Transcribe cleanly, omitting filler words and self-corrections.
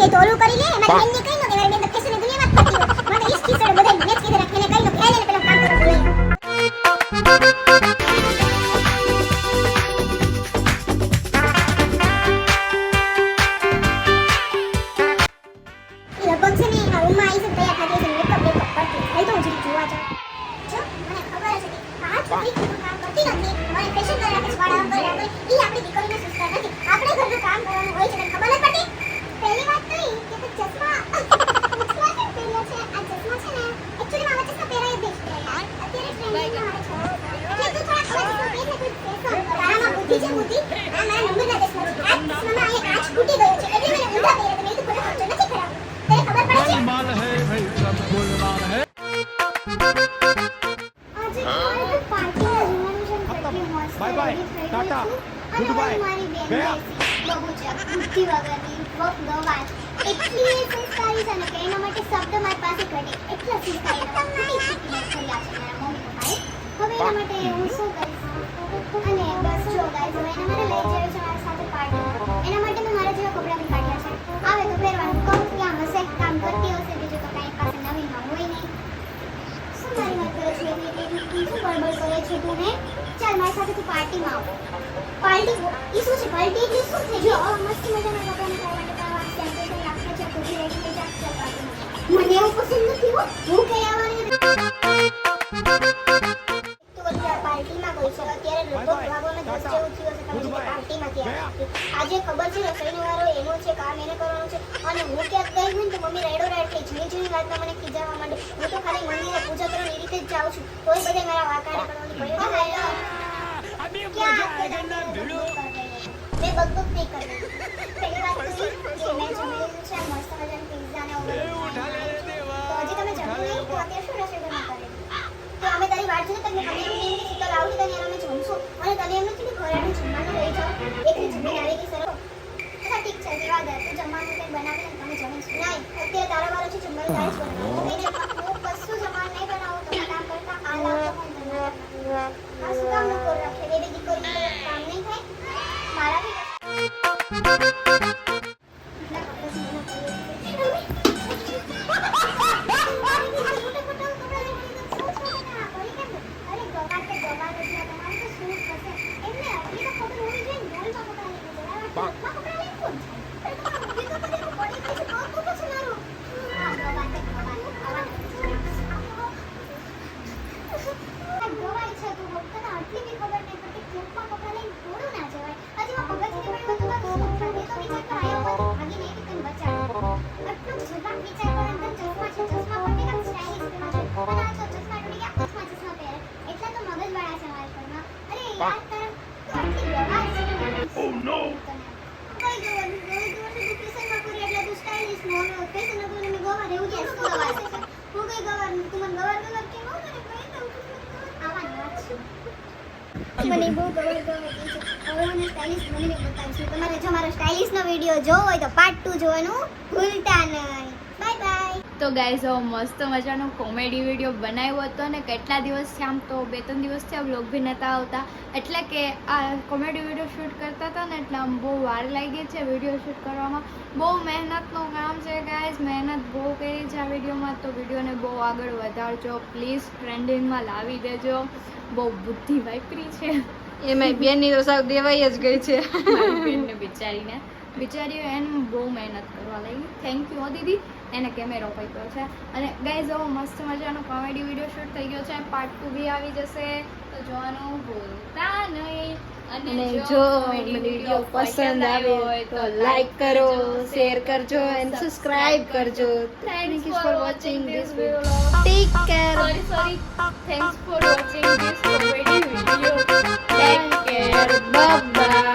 એ તો ઓલું કરી લે મારી બેનને કહી નો કે મારી બેન તો ફેશનની દુનિયામાં જ ફરતી હોય મને ઈસ ટી શર્ટ બધા મેચ કીધે રાખીને કહી નો કે આલે પેલા કામ કરવા બોલે bye bye tata goodbye गया બુદ્ધિ વગરની વફ ગવાય એટલી સંસ્કારી છે ને કે એના માટે શબ્દ મારી પાસે ઘટે એટલા સંસ્કારી નથી કર્યા છે મારા મમ્મી પપ્પાએ હવે એના માટે હું શું કરીશ અને બસ જો ગાઈસ હવે એને મને લઈ જાય છે મારી સાથે પાર્ટી એના માટે મેં મારા જેવા કપડાં બી કાઢ્યા છે આવે તો પહેરવાનું કહું ત્યાં હશે કામ કરતી હશે બીજું તો કાંઈ પાસે નવીનમાં હોય નહીં શું મારી વાત કરે છે એવી શું બળબડ કરે છે તું ને ચાલ મારી સાથે તું પાર્ટીમાં આવ પાર્ટી ઈ શું છે પાર્ટી એટલે શું છે જો મસ્ત મજાના કપડાં પહેરવા માટે તારા સેમ્પલ કરી આખા છે પૂરી રેડી થઈ જા ચાલ પાર્ટીમાં મને એવું પસંદ નથી હો હું કઈ આવવાની તો પાર્ટીમાં ગઈ છે અત્યારે લગભગ વાગોને 10 જેવું થયું હશે તમે પાર્ટીમાં ત્યાં આજે ખબર છે રસોઈનો વારો એનો છે કામ એને કરવાનું છે અને હું ક્યાંક ગઈ ને તો મમ્મી રેડો રેડ થઈ જૂની જૂની વાતમાં મને ખીજાવા માંડે હું તો ખાલી મંદિરે પૂજા કરવા એ રીતે જ જાઉં છું કોઈ બધે મારા વાકાને કરવાની પડે क्या करना भिड़ो मैं बकबक नहीं करनी पहली बात तो ये मैं जमेલું છે મસ્ત મજાનું પિઝા ને ઓવર ઉઠા લે દેવા તો હજી તમે જમ્યું નહીં તો અત્યારે શું રસોઈ બનાવતા કરે તો અમે તારી વાત જોઈને તમને ખબર નહીં કે તો લાવડી તને અમે જમશું અને તને એમ નથી કે ઘરેનું જમવાનું લઈ જાઓ એકલી જમીન આવી ગઈ સર અચ્છા ઠીક છે દેવા દે તું જમવાનું કંઈ બનાવીને તમે જમીશ નહીં અત્યારે તારા વાળો છે જમવાનું તારે જ બનાવવું હું કશું જમવાનું નહીં બનાવું તમે કામ કરતા આ લાવતો હું તમને આ શું કામ ન કર રાખે બેબી દીકરી કામ નહીં થાય મારા બી Oh no મને બહુ ગવર ગવર છે હવે મને સ્ટાઇલિશ બનીને બતાવીશું તમારે જો મારો સ્ટાઇલિશનો વિડિયો જોવો હોય તો પાર્ટ 2 જોવાનું ભૂલતા નહીં બાય બાય તો ગાઈઝ મસ્ત મજાનો કોમેડી વિડીયો બનાવ્યો હતો ને કેટલા દિવસથી આમ તો 2-3 દિવસથી આ વ્લોગ બી નહોતા આવતા એટલે કે આ કોમેડી વિડીયો શૂટ કરતા હતા ને એટલે આમ બહુ વાર લાગી છે વિડીયો શૂટ કરવામાં બહુ મહેનતનું કામ છે ગાઈઝ મહેનત બહુ કરી છે આ વિડીયોમાં તો વિડીયોને બહુ આગળ વધારજો પ્લીઝ ટ્રેન્ડિંગમાં લાવી દેજો બહુ બુદ્ધિ વાપરી છે એમાં બેનની તો સાવ દેવાઈ જ ગઈ છે મારી બેનને બિચારીઓ એને બહુ મહેનત કરવા લાગી થેન્ક યુ હો દીદી એને કેમેરો પકડ્યો છે અને ગાઈઝ હવે મસ્ત મજાનો કોમેડી વિડીયો શૂટ થઈ ગયો છે પાર્ટ 2 બી આવી જશે તો જોવાનું ભૂલતા નહીં અને જો વિડીયો પસંદ આવ્યો હોય તો લાઈક કરો શેર કરજો એન્ડ સબસ્ક્રાઇબ કરજો thank you for watching this video take care sorry thanks for watching this comedy video take care bye bye